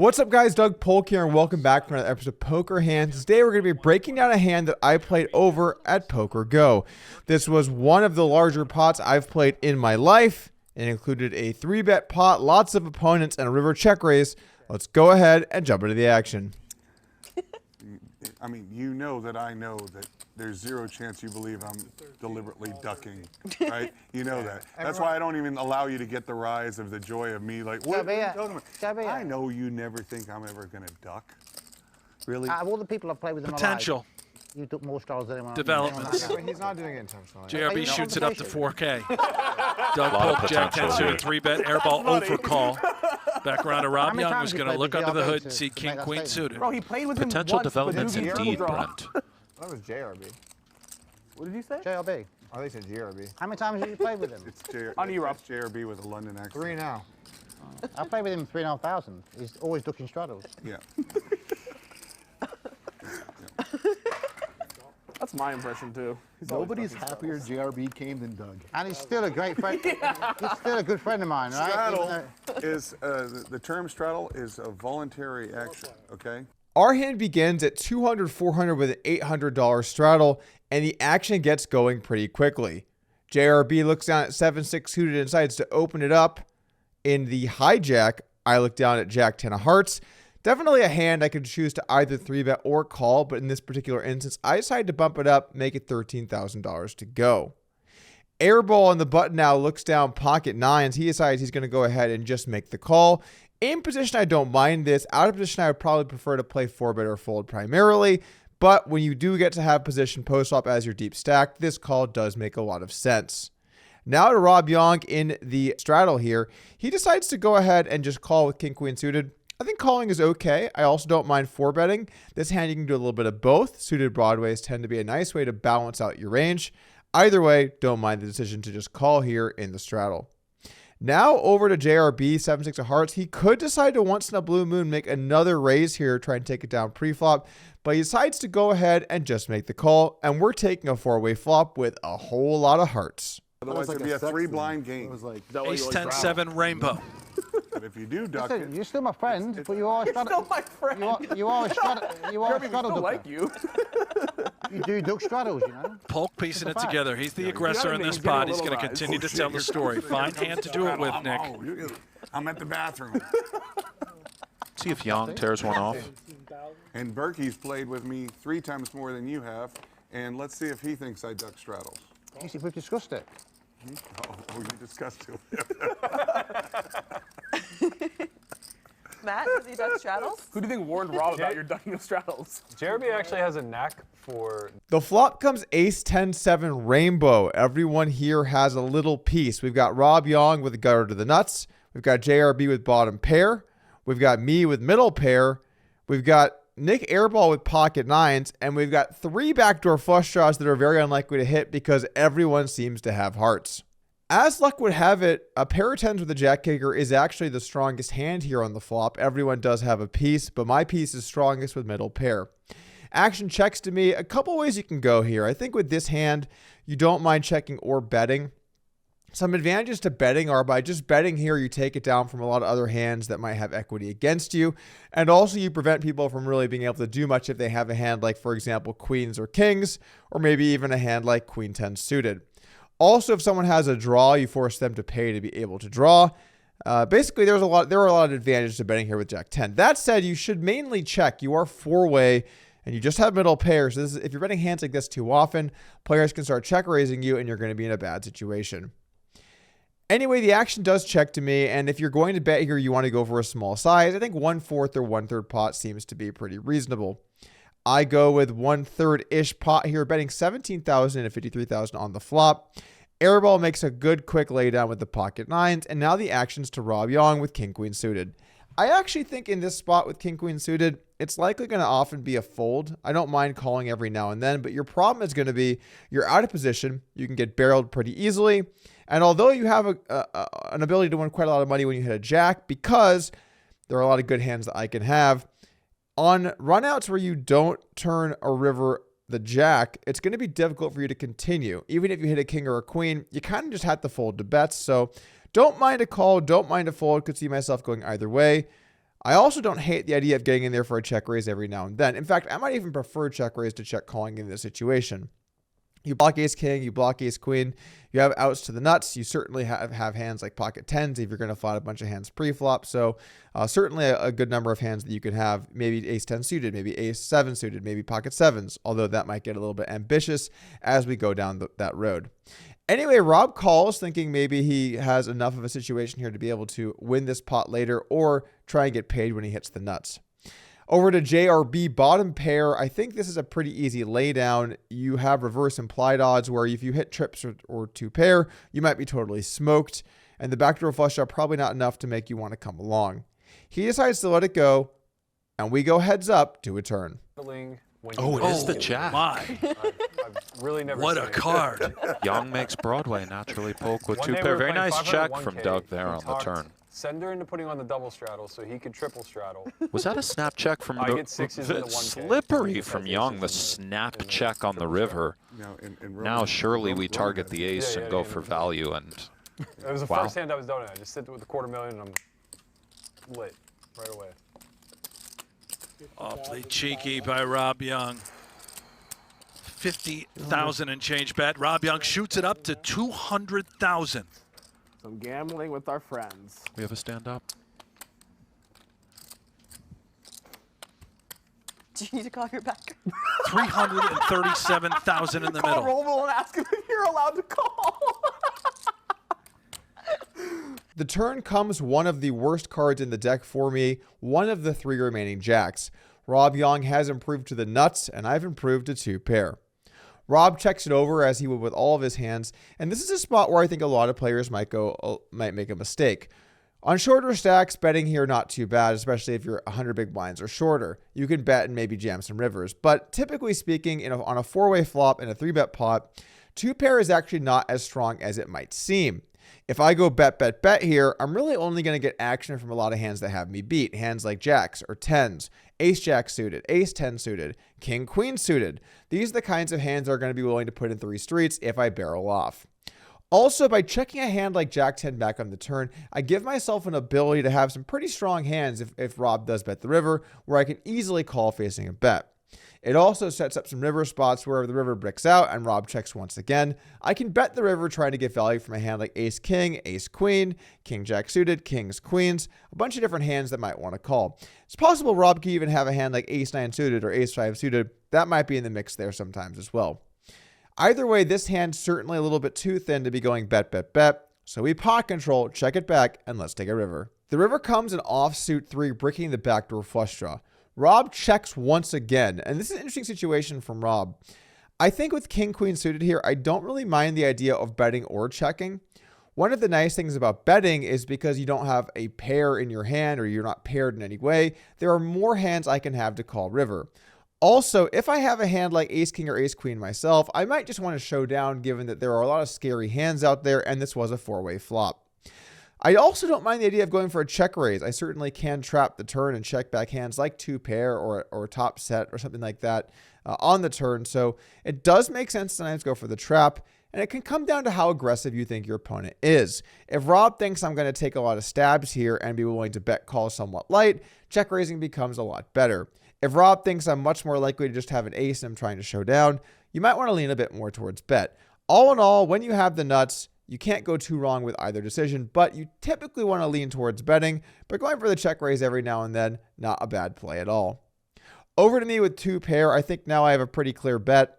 What's up, guys? Doug Polk here, and welcome back for another episode of Poker Hands. Today, we're going to be breaking down a hand that I played over at Poker Go. This was one of the larger pots I've played in my life. It included a 3-bet pot, lots of opponents, and a river check raise. Let's go ahead and jump into the action. I mean, you know that I know that there's zero chance you believe I'm deliberately ducking, right? You know that. That's why I don't even allow you to get the rise of the joy of me. Like, what are you talking about? I know you never think I'm ever going to duck. Really? Out of all the people I've played with in Potential. my life, you took more straddles than anyone else. Developments. He's not doing it intentionally. JRB shoots it up to 4K. Doug Polk, Jack 10 suited, 3-bet, airball over call. Back around to Rob Young, who's going to look under the hood and see King Queen suited. Bro, he played with Potential him once, developments but indeed, Brent. That was JRB. What did you say? JRB. Oh, they said JRB. How many times have you played with him? It's JRB with a London accent. 3 now. I played with him 3,500. He's always ducking straddles. Yeah. That's my impression too. Nobody's happier JRB came than Doug. And he's still a great friend. He's still a good friend of mine, right? Straddle is, the term straddle is a voluntary action, okay? Our hand begins at 200, 400 with an $800 straddle, and the action gets going pretty quickly. JRB looks down at 7-6 suited and decides to open it up in the hijack. I look down at Jack 10 of hearts. Definitely a hand I could choose to either 3-bet or call, but in this particular instance, I decided to bump it up, make it $13,000 to go. Airball on the button now looks down pocket nines. He decides he's going to go ahead and just make the call. In position, I don't mind this. Out of position, I would probably prefer to play 4-bet or fold primarily, but when you do get to have position post-flop as your deep stack, this call does make a lot of sense. Now to Rob Young in the straddle here. He decides to go ahead and just call with King Queen suited. I think calling is okay. I also don't mind 4-betting. This hand, you can do a little bit of both. Suited broadways tend to be a nice way to balance out your range. Either way, don't mind the decision to just call here in the straddle. Now over to JRB, 7-6 of hearts. He could decide to once in a blue moon make another raise here, try and take it down pre-flop, but he decides to go ahead and just make the call, and we're taking a 4-way flop with a whole lot of hearts. Otherwise, it'd be a 3-blind game. It was like, Ace 10-7 rainbow. But if you do duck Listen, it, you're still my friend, but you are a straddle. Still my friend. You are a straddle. You are a Jeremy, we straddle still ducker. like you. You do duck straddles, you know. Polk piecing it fact. together. He's the aggressor in this He's getting pot. a He's going to little continue to shit, tell the you're story. Fine hand to do it with, Nick. I'm at the bathroom. See if Yong tears one off. And Berkey's played with me 3 times more than you have, and let's see if he thinks I duck straddles. You see, we've discussed it. Oh, you discussed it. Matt, does he duck straddles? Who do you think warned Rob about your ducking of straddles? Jeremy actually has a knack for... The flop comes ace 10-7 rainbow. Everyone here has a little piece. We've got Rob Young with the gutter to the nuts. We've got JRB with bottom pair. We've got me with middle pair. We've got Nik Airball with pocket nines. And we've got 3 backdoor flush draws that are very unlikely to hit because everyone seems to have hearts. As luck would have it, a pair of 10s with a jack kicker is actually the strongest hand here on the flop. Everyone does have a piece, but my piece is strongest with middle pair. Action checks to me. A couple ways you can go here. I think with this hand, you don't mind checking or betting. Some advantages to betting are by just betting here, you take it down from a lot of other hands that might have equity against you. And also you prevent people from really being able to do much if they have a hand like, for example, queens or kings, or maybe even a hand like queen 10 suited. Also, if someone has a draw, you force them to pay to be able to draw. Basically, there are a lot of advantages to betting here with Jack 10. That said, you should mainly check. You are 4-way, and you just have middle pairs. So if you're betting hands like this too often, players can start check raising you, and you're going to be in a bad situation. Anyway, the action does check to me, and if you're going to bet here, you want to go for a small size. I think 1/4 or 1/3 pot seems to be pretty reasonable. I go with 1/3-ish pot here, betting 17,000 and 53,000 on the flop. Airball makes a good quick laydown with the pocket nines, and now the action's to Rob Young with King Queen suited. I actually think in this spot with King Queen suited, it's likely going to often be a fold. I don't mind calling every now and then, but your problem is going to be you're out of position. You can get barreled pretty easily, and although you have an ability to win quite a lot of money when you hit a jack, because there are a lot of good hands that I can have, on runouts where you don't turn a river the jack, it's going to be difficult for you to continue. Even if you hit a king or a queen, you kind of just have to fold to bets. So don't mind a call, don't mind a fold. Could see myself going either way. I also don't hate the idea of getting in there for a check raise every now and then. In fact, I might even prefer check raise to check calling in this situation. You block ace king, you block ace queen, you have outs to the nuts. You certainly have hands like pocket tens if you're going to flat a bunch of hands pre-flop. So certainly a good number of hands that you could have, maybe ace 10 suited, maybe ace 7 suited, maybe pocket sevens, although that might get a little bit ambitious as we go down that road. Anyway, Rob calls thinking maybe he has enough of a situation here to be able to win this pot later or try and get paid when he hits the nuts. Over to JRB, bottom pair. I think this is a pretty easy laydown. You have reverse implied odds where if you hit trips or two pair, you might be totally smoked. And the backdoor flush draw probably not enough to make you want to come along. He decides to let it go, and we go heads up to a turn. Oh, it is the jack. My. I've really never What seen a it. card. Yong makes Broadway naturally poke with One two day we pair. were Very playing nice 500 check from 1K. Doug there We on the talked turn. Sender into putting on the double straddle so he could triple straddle. Was that a snap check from I the get sixes in the 1K. slippery from Yong, the snap check on the river? Now surely we target the ace and go for value. And It was the wow. first hand I was done. I just sit with the $250,000 and I'm lit right away. Awfully cheeky by Rob Young. 50,000 and change bet. Rob Young shoots it up to 200,000. Some gambling with our friends. we have a stand up. Do you need to call your back? 337,000 in the Call middle. Roval and ask him if you're allowed to call. The turn comes one of the worst cards in the deck for me, one of the 3 remaining jacks. Rob Young has improved to the nuts, and I've improved to 2 pair. Rob checks it over as he would with all of his hands, and this is a spot where I think a lot of players might make a mistake. On shorter stacks, betting here not too bad, especially if you're 100 big blinds or shorter. You can bet and maybe jam some rivers, but typically speaking, on a 4-way flop and a 3-bet pot, 2 pair is actually not as strong as it might seem. If I go bet here, I'm really only going to get action from a lot of hands that have me beat. Hands like jacks or tens, ace jack suited, ace 10 suited, king queen suited. These are the kinds of hands that are going to be willing to put in 3 streets if I barrel off. Also, by checking a hand like jack 10 back on the turn, I give myself an ability to have some pretty strong hands if Rob does bet the river, where I can easily call facing a bet. It also sets up some river spots where the river bricks out and Rob checks once again. I can bet the river trying to get value from a hand like ace king, ace queen, king jack suited, kings queens, a bunch of different hands that might want to call. It's possible Rob could even have a hand like ace 9 suited or ace 5 suited. That might be in the mix there sometimes as well. Either way, this hand's certainly a little bit too thin to be going bet. So we pot control, check it back, and let's take a river. The river comes in offsuit 3, bricking the backdoor flush draw. Rob checks once again, and this is an interesting situation from Rob. I think with king queen suited here, I don't really mind the idea of betting or checking. One of the nice things about betting is because you don't have a pair in your hand or you're not paired in any way, there are more hands I can have to call river. Also, if I have a hand like ace king or ace queen myself, I might just want to show down given that there are a lot of scary hands out there and this was a 4-way flop. I also don't mind the idea of going for a check raise. I certainly can trap the turn and check back hands like 2 pair or top set or something like that on the turn. So it does make sense sometimes to go for the trap, and it can come down to how aggressive you think your opponent is. If Rob thinks I'm going to take a lot of stabs here and be willing to bet call somewhat light, check raising becomes a lot better. If Rob thinks I'm much more likely to just have an ace and I'm trying to show down, you might want to lean a bit more towards bet. All in all, when you have the nuts, you can't go too wrong with either decision, but you typically want to lean towards betting, but going for the check raise every now and then, not a bad play at all. Over to me with 2 pair. I think now I have a pretty clear bet.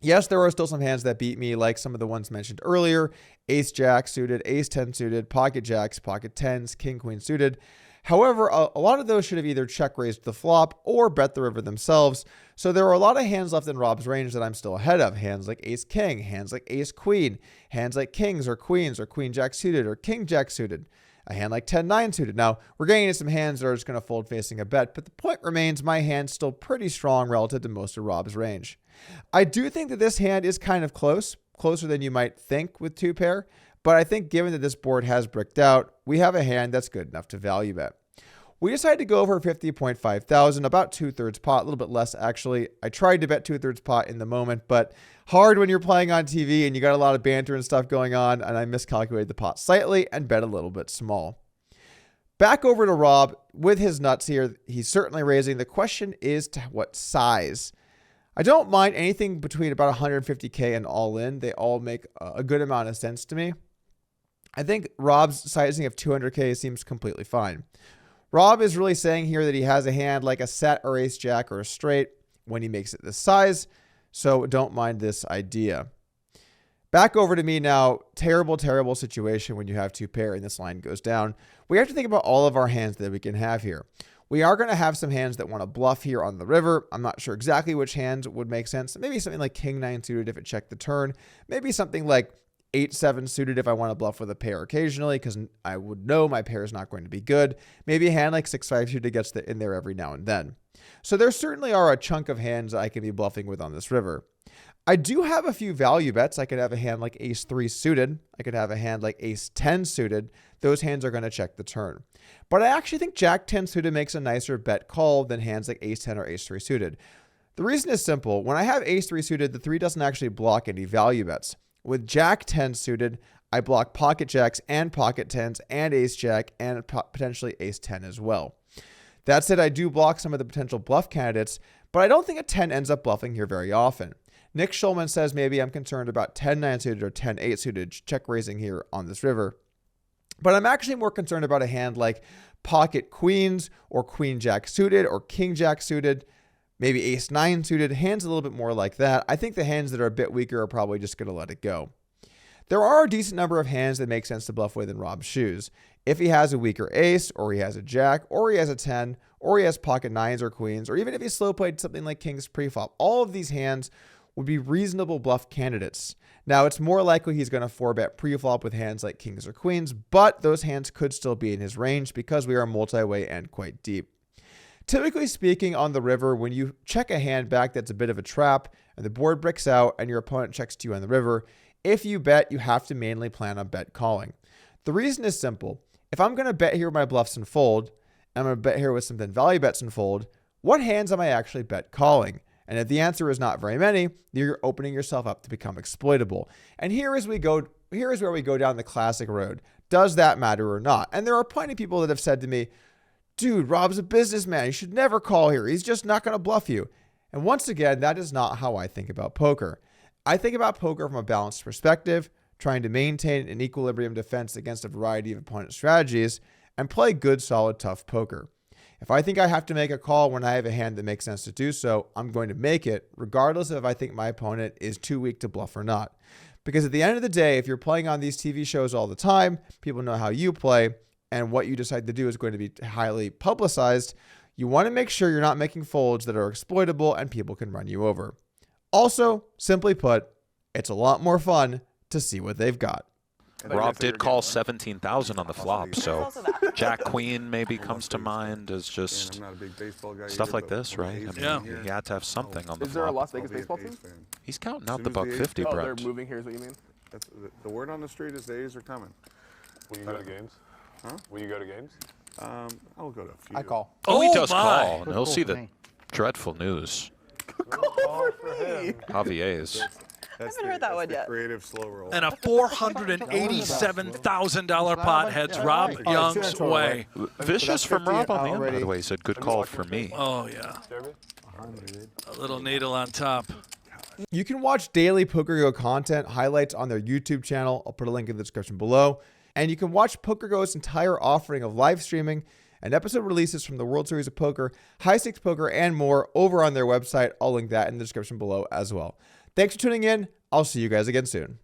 Yes, there are still some hands that beat me, like some of the ones mentioned earlier. Ace jack suited, ace 10 suited, pocket jacks, pocket tens, king queen suited. However, a lot of those should have either check raised the flop or bet the river themselves. So there are a lot of hands left in Rob's range that I'm still ahead of. Hands like ace king, hands like ace queen, hands like kings or queen jack suited or king jack suited. A hand like 10-9 suited. Now, we're getting into some hands that are just going to fold facing a bet, but the point remains my hand's still pretty strong relative to most of Rob's range. I do think that this hand is kind of closer than you might think with 2 pair, but I think given that this board has bricked out, we have a hand that's good enough to value bet. We decided to go over 50.5 thousand, about 2/3 pot, a little bit less actually. I tried to bet 2/3 pot in the moment, but hard when you're playing on TV and you got a lot of banter and stuff going on, and I miscalculated the pot slightly and bet a little bit small. Back over to Rob with his nuts here. He's certainly raising. The question is to what size? I don't mind anything between about 150K and all in. They all make a good amount of sense to me. I think Rob's sizing of 200K seems completely fine. Rob is really saying here that he has a hand like a set or ace jack or a straight when he makes it this size. So don't mind this idea. Back over to me now. Terrible, terrible situation when you have two pair and this line goes down. We have to think about all of our hands that we can have here. We are going to have some hands that want to bluff here on the river. I'm not sure exactly which hands would make sense. Maybe something like king 9 suited if it checked the turn. Maybe something like 8-7 suited if I want to bluff with a pair occasionally because I would know my pair is not going to be good. Maybe a hand like 6-5 suited gets in there every now and then. So there certainly are a chunk of hands that I can be bluffing with on this river. I do have a few value bets. I could have a hand like ace 3 suited. I could have a hand like ace 10 suited. Those hands are going to check the turn. But I actually think jack 10 suited makes a nicer bet call than hands like ace 10 or ace 3 suited. The reason is simple. When I have ace 3 suited, the 3 doesn't actually block any value bets. With jack 10 suited, I block pocket jacks and pocket 10s and ace jack and potentially ace 10 as well. That said, I do block some of the potential bluff candidates, but I don't think a 10 ends up bluffing here very often. Nick Schulman says maybe I'm concerned about 10-9 suited or 10-8 suited check raising here on this river. But I'm actually more concerned about a hand like pocket queens or queen jack suited or king jack suited, maybe ace 9 suited, hands a little bit more like that. I think the hands that are a bit weaker are probably just going to let it go. There are a decent number of hands that make sense to bluff with in Rob's shoes. If he has a weaker ace, or he has a jack, or he has a 10, or he has pocket 9s or queens, or even if he slow played something like kings preflop, all of these hands would be reasonable bluff candidates. Now, it's more likely he's going to 4-bet preflop with hands like kings or queens, but those hands could still be in his range because we are multi-way and quite deep. Typically speaking, on the river, when you check a hand back that's a bit of a trap and the board bricks out and your opponent checks to you on the river, if you bet, you have to mainly plan on bet calling. The reason is simple. If I'm going to bet here with my bluffs and fold, and I'm going to bet here with something value bets and fold, what hands am I actually bet calling? And if the answer is not very many, you're opening yourself up to become exploitable. And here is where we go down the classic road. Does that matter or not? And there are plenty of people that have said to me, dude, Rob's a businessman. You should never call here. He's just not going to bluff you. And once again, that is not how I think about poker. I think about poker from a balanced perspective, trying to maintain an equilibrium defense against a variety of opponent strategies and play good, solid, tough poker. If I think I have to make a call when I have a hand that makes sense to do so, I'm going to make it, regardless of if I think my opponent is too weak to bluff or not. Because at the end of the day, if you're playing on these TV shows all the time, people know how you play, and what you decide to do is going to be highly publicized. You want to make sure you're not making folds that are exploitable and people can run you over. Also, simply put, it's a lot more fun to see what they've got. Rob did call 17,000 on the flop, so Jack Queen maybe comes to mind as just stuff like this, right? I mean, he had to have something on the flop. Is there a Las Vegas baseball team? He's counting out the buck 50, Oh, Brett. they're moving here is what you mean? That's, the word on the street is the A's are coming. Will you go to games? Huh? Will you go to games? I'll go to a few. I call. Oh, he does my. call, and he'll Cool see for the me. dreadful news. Call for me. Javier's. That's haven't heard that one yet. Creative slow roll. And a $487,000 pot heads Rob Young's way. Vicious from Rob on the end, by the way. He said, good call for me. Oh, yeah. A little needle on top. You can watch daily PokerGo content highlights on their YouTube channel. I'll put a link in the description below. And you can watch PokerGo's entire offering of live streaming and episode releases from the World Series of Poker, High Stakes Poker, and more over on their website. I'll link that in the description below as well. Thanks for tuning in. I'll see you guys again soon.